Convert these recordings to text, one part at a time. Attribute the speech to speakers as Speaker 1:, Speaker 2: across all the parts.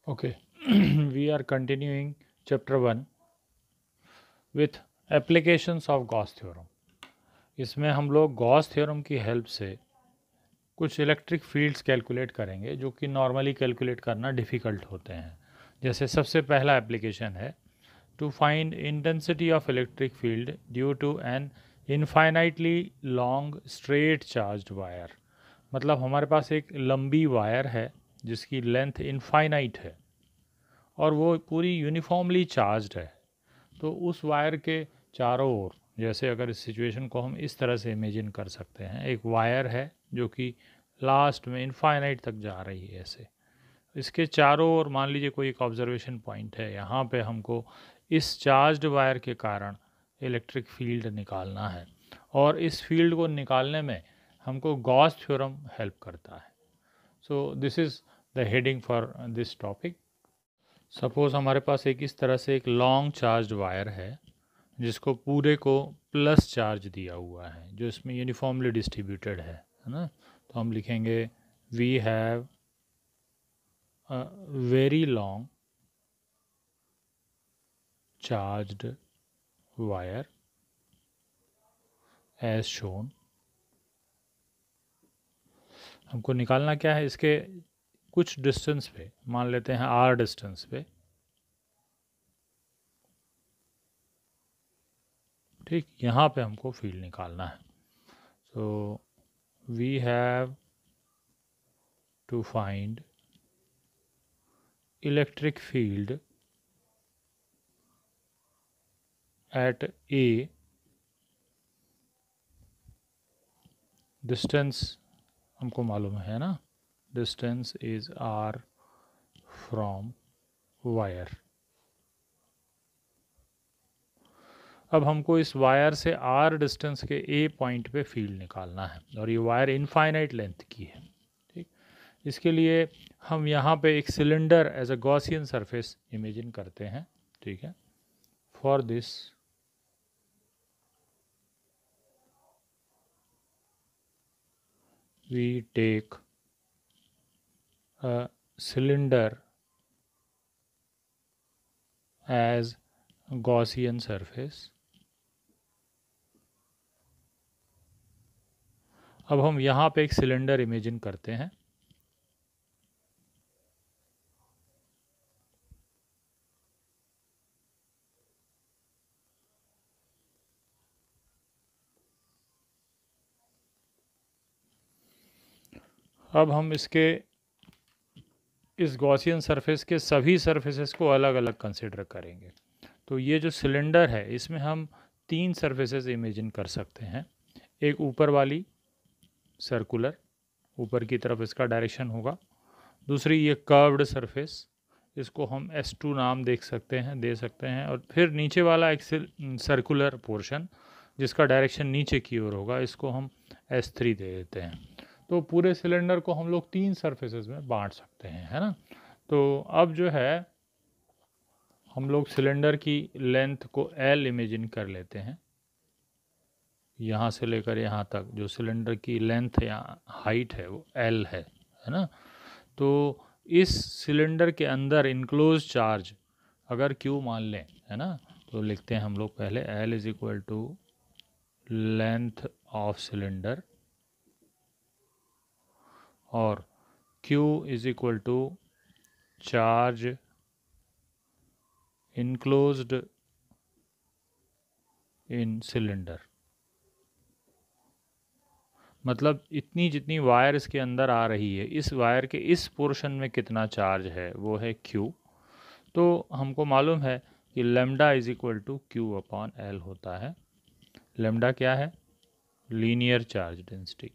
Speaker 1: Okay, we are continuing chapter 1 with applications of Gauss theorem. इसमें हम लोग Gauss theorem की हेल्प से कुछ इलेक्ट्रिक फील्ड्स कैलकुलेट करेंगे जो कि नॉर्मली कैलकुलेट करना डिफ़िकल्ट होते हैं। जैसे सबसे पहला एप्लीकेशन है to find intensity of electric field due to an infinitely long straight charged wire. मतलब हमारे पास एक लंबी वायर है जिसकी लेंथ इनफाइनाइट है और वो पूरी यूनिफॉर्मली चार्ज्ड है। तो उस वायर के चारों ओर, जैसे अगर इस सिचुएशन को हम इस तरह से इमेजिन कर सकते हैं, एक वायर है जो कि लास्ट में इनफाइनाइट तक जा रही है ऐसे। इसके चारों ओर मान लीजिए कोई एक ऑब्जर्वेशन पॉइंट है, यहाँ पे हमको इस चार्ज्ड वायर के कारण इलेक्ट्रिक फील्ड निकालना है और इस फील्ड को निकालने में हमको गॉस थ्योरम हेल्प करता है। So this is the heading for this topic. Suppose हमारे पास एक इस तरह से एक लॉन्ग चार्ज्ड वायर है जिसको पूरे को प्लस चार्ज दिया हुआ है, जो इसमें यूनिफॉर्मली डिस्ट्रीब्यूटेड है ना। तो हम लिखेंगे we have a very long charged wire as shown. हमको निकालना क्या है, इसके कुछ डिस्टेंस पे, मान लेते हैं आर डिस्टेंस पे, ठीक, यहाँ पे हमको फील्ड निकालना है। So we have to find electric field at A, distance हमको मालूम है ना, distance is R from wire. अब हमको इस वायर से R डिस्टेंस के A पॉइंट पे फील्ड निकालना है और ये वायर इनफाइनाइट लेंथ की है, ठीक। इसके लिए हम यहाँ पे एक cylinder as a Gaussian surface imagine करते हैं, ठीक है। For this we take a cylinder as Gaussian surface। अब हम यहाँ पे एक सिलेंडर इमेजिन करते हैं। अब हम इस गॉसियन सरफेस के सभी सरफेसेस को अलग अलग कंसिडर करेंगे। तो ये जो सिलेंडर है इसमें हम 3 सरफेसेस इमेजिन कर सकते हैं। एक ऊपर वाली सर्कुलर, ऊपर की तरफ इसका डायरेक्शन होगा। दूसरी ये कर्व्ड सरफेस, इसको हम S2 नाम दे सकते हैं। और फिर नीचे वाला एक सर्कुलर पोर्शन जिसका डायरेक्शन नीचे की ओर होगा, इसको हम S3 दे देते हैं। तो पूरे सिलेंडर को हम लोग 3 सरफेसेस में बांट सकते हैं, है ना। तो अब जो है हम लोग सिलेंडर की लेंथ को L इमेजिन कर लेते हैं। यहाँ से लेकर यहाँ तक जो सिलेंडर की लेंथ या हाइट है वो L है ना। तो इस सिलेंडर के अंदर इनक्लोज चार्ज अगर Q मान लें, है ना, तो लिखते हैं हम लोग पहले L is equal to length of cylinder और Q is equal to charge enclosed in cylinder. मतलब इतनी जितनी वायर इसके अंदर आ रही है, इस वायर के इस पोर्शन में कितना चार्ज है वो है Q। तो हमको मालूम है कि lambda is equal to Q upon L होता है। लेमडा क्या है, लीनियर चार्ज डेंसिटी।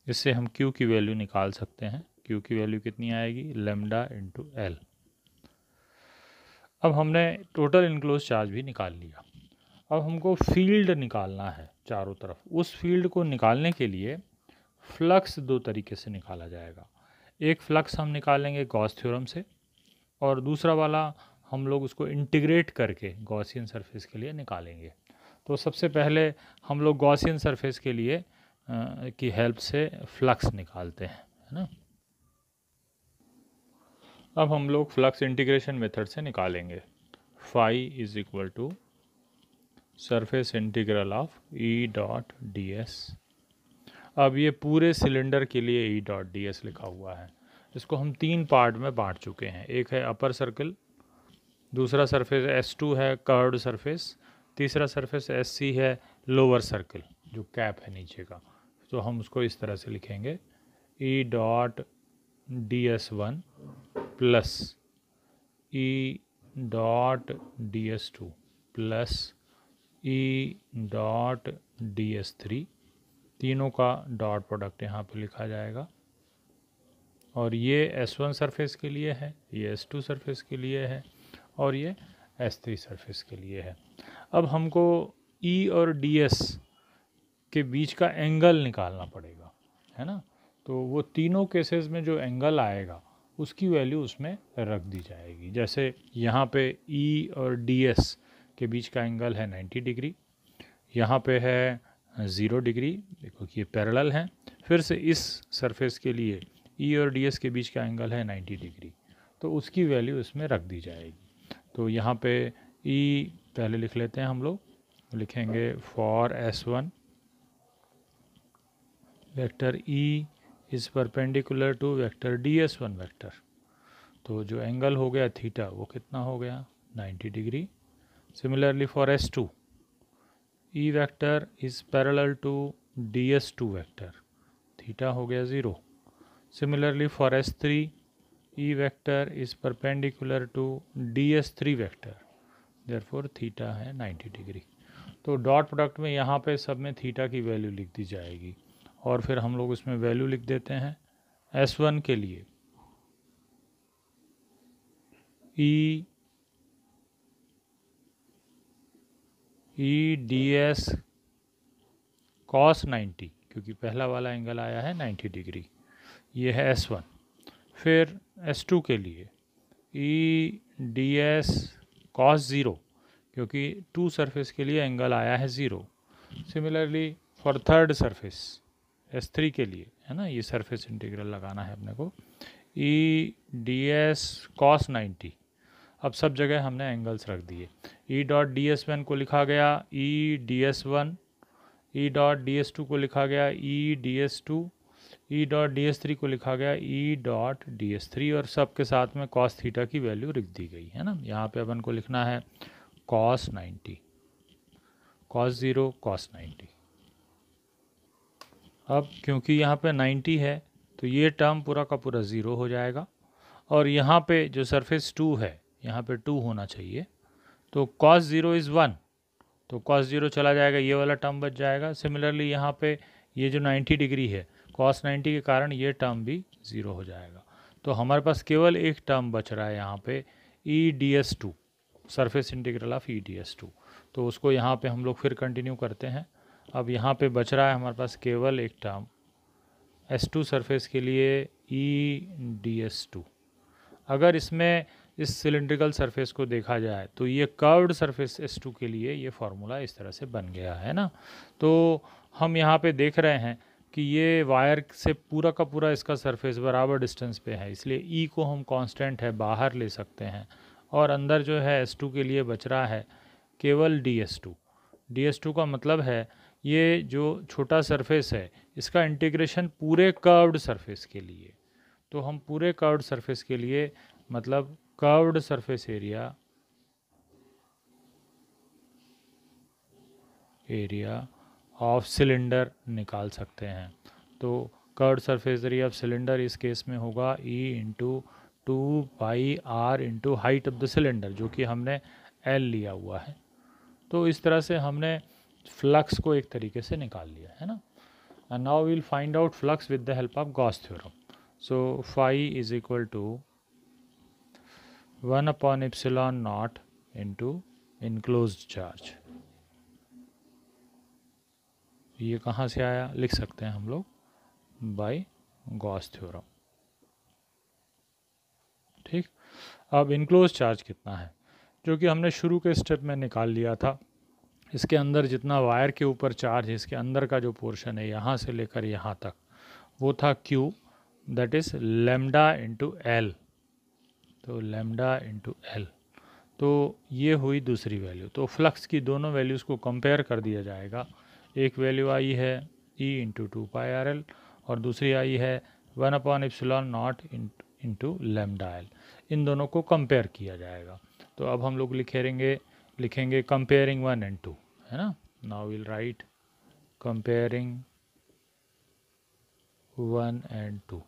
Speaker 1: इससे हम Q की वैल्यू निकाल सकते हैं। Q की वैल्यू कितनी आएगी, लेमडा इंटू L। अब हमने टोटल इनक्लोज चार्ज भी निकाल लिया। अब हमको फील्ड निकालना है चारों तरफ। उस फील्ड को निकालने के लिए फ्लक्स 2 तरीके से निकाला जाएगा। एक फ्लक्स हम निकालेंगे गॉस थ्योरम से और दूसरा वाला हम लोग उसको इंटीग्रेट करके गॉसियन सरफेस के लिए निकालेंगे। तो सबसे पहले हम लोग गॉसियन सरफेस के लिए की हेल्प से फ्लक्स निकालते हैं, है ना। अब हम लोग फ्लक्स इंटीग्रेशन मेथड से निकालेंगे। Phi is equal to surface integral of E dot D S. अब ये पूरे सिलेंडर के लिए ई डॉट डी एस लिखा हुआ है। इसको हम 3 पार्ट में बांट चुके हैं। एक है अपर सर्कल, दूसरा सरफेस S2 है कर्व्ड सरफेस, तीसरा सरफेस SC है लोअर सर्कल जो कैप है नीचे का। तो हम उसको इस तरह से लिखेंगे ई dot D S one plus ई dot D S two plus ई डॉट डी एस थ्री, तीनों का डॉट प्रोडक्ट यहाँ पे लिखा जाएगा। और ये S1 सरफेस के लिए है, ये S2 सरफेस के लिए है और ये S3 सरफेस के लिए है। अब हमको E और DS के बीच का एंगल निकालना पड़ेगा, है ना। तो वो तीनों केसेस में जो एंगल आएगा उसकी वैल्यू उसमें रख दी जाएगी। जैसे यहाँ पे E और DS के बीच का एंगल है 90 डिग्री, यहाँ पे है 0 डिग्री, देखो कि ये पैरेलल हैं। फिर से इस सरफेस के लिए E और DS के बीच का एंगल है 90 डिग्री, तो उसकी वैल्यू इसमें रख दी जाएगी। तो यहाँ पे E पहले लिख लेते हैं हम लोग, लिखेंगे for S1 vector E is perpendicular to vector DS1 vector. तो जो एंगल हो गया थीटा वो कितना हो गया 90 degree. Similarly for S2 E vector is parallel to DS2 vector, theta हो गया 0। Similarly for S3 E vector is perpendicular to DS3 vector, therefore theta है 90 डिग्री। तो डॉट प्रोडक्ट में यहाँ पे सब में थीटा की वैल्यू लिख दी जाएगी और फिर हम लोग इसमें वैल्यू लिख देते हैं। S1 के लिए ई डी एस कॉस 90, क्योंकि पहला वाला एंगल आया है 90 डिग्री, ये है S1। फिर S2 के लिए ई डी एस कॉस 0, क्योंकि 2 सरफेस के लिए एंगल आया है 0। Similarly for third surface S3 के लिए, है ना, ये सरफेस इंटीग्रल लगाना है अपने को, ई डी एस कॉस 90। अब सब जगह हमने एंगल्स रख दिए। E dot D S one को लिखा गया E D S one, E dot D S two को लिखा गया E D S two, E dot D S three को लिखा गया E dot D S three, और सब के साथ में कॉस थीटा की वैल्यू लिख दी गई, है ना। यहाँ पे अपन को लिखना है कॉस 90, कॉस 0 कॉस 90। अब क्योंकि यहाँ पे 90 है तो ये टर्म पूरा का पूरा 0 हो जाएगा, और यहाँ पे जो सरफेस 2 है यहाँ पे 2 होना चाहिए, तो cos 0 इज़ 1, तो cos 0 चला जाएगा, ये वाला टर्म बच जाएगा। सिमिलरली यहाँ पे ये जो 90 डिग्री है cos 90 के कारण ये टर्म भी 0 हो जाएगा। तो हमारे पास केवल एक टर्म बच रहा है यहाँ पे E D S two, surface integral of E D S two. तो उसको यहाँ पे हम लोग फिर कंटिन्यू करते हैं। अब यहाँ पे बच रहा है हमारे पास केवल एक टर्म S2 सरफेस के लिए ई डी एस टू। अगर इसमें इस सिलिंड्रिकल सरफेस को देखा जाए तो ये कर्व्ड सरफेस S2 के लिए ये फार्मूला इस तरह से बन गया है ना। तो हम यहाँ पे देख रहे हैं कि ये वायर से पूरा का पूरा इसका सरफेस बराबर डिस्टेंस पे है, इसलिए E को हम कांस्टेंट है बाहर ले सकते हैं, और अंदर जो है S2 के लिए बच रहा है केवल DS2। DS2 का मतलब है ये जो छोटा सरफेस है इसका इंटीग्रेशन पूरे कर्व्ड सरफेस के लिए। तो हम पूरे कर्व्ड सरफेस के लिए मतलब curved surface area of cylinder निकाल सकते हैं। तो curved surface area of cylinder इस केस में होगा E into 2πr into height of the cylinder, जो कि हमने L लिया हुआ है। तो इस तरह से हमने फ्लक्स को एक तरीके से निकाल लिया है ना। And now we'll find out flux with the help of Gauss theorem. So phi is equal to 1 upon epsilon not into enclosed charge. ये कहाँ से आया, लिख सकते हैं हम लोग बाय गॉस थ्योरम। ठीक, अब इनक्लोज चार्ज कितना है, जो कि हमने शुरू के स्टेप में निकाल लिया था। इसके अंदर जितना वायर के ऊपर चार्ज है, इसके अंदर का जो पोर्शन है यहाँ से लेकर यहाँ तक, वो था Q, that is lambda into L. तो लैम्डा इंटू एल, तो ये हुई दूसरी वैल्यू। तो फ्लक्स की दोनों वैल्यूज़ को कंपेयर कर दिया जाएगा। एक वैल्यू आई है E इंटू 2πRL और दूसरी आई है 1/ε0 इंटू लैम्डा एल। इन दोनों को कंपेयर किया जाएगा। तो अब हम लोग लिखेंगे कंपेयरिंग 1 and 2, है ना। Now will write comparing 1 and 2।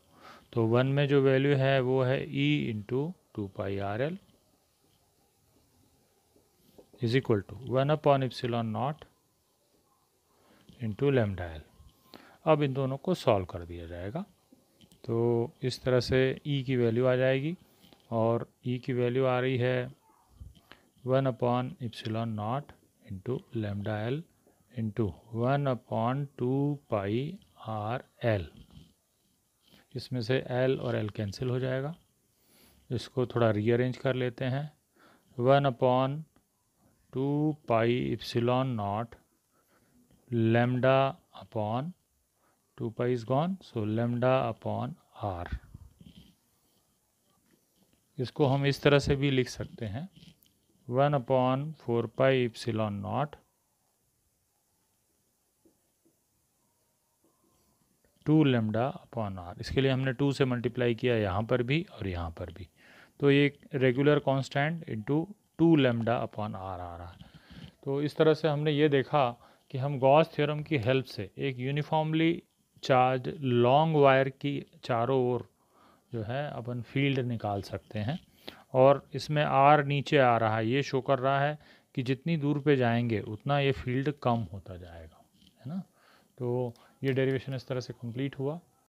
Speaker 1: तो 1 में जो वैल्यू है वो है E into 2πRL is equal to 1/ε0 into lambda L. अब इन दोनों को सॉल्व कर दिया जाएगा। तो इस तरह से E की वैल्यू आ जाएगी, और E की वैल्यू आ रही है 1/ε0 into lambda L into 1/2πRL। इसमें से L और L कैंसिल हो जाएगा। इसको थोड़ा रीअरेंज कर लेते हैं। 1/2πε0 lambda upon 2π is gone, so lambda upon r। इसको हम इस तरह से भी लिख सकते हैं 1/4πε0 2 लैम्डा अपॉन r। इसके लिए हमने 2 से मल्टीप्लाई किया यहाँ पर भी और यहाँ पर भी, तो ये regular constant into 2 lambda upon r आ रहा है। तो इस तरह से हमने ये देखा कि हम गॉस थ्योरम की हेल्प से एक यूनिफॉर्मली चार्ज लॉन्ग वायर की चारों ओर जो है अपन फील्ड निकाल सकते हैं। और इसमें R नीचे आ रहा है, ये शो कर रहा है कि जितनी दूर पे जाएंगे उतना ये फील्ड कम होता जाएगा, है ना। तो ये डेरिवेशन इस तरह से कंप्लीट हुआ।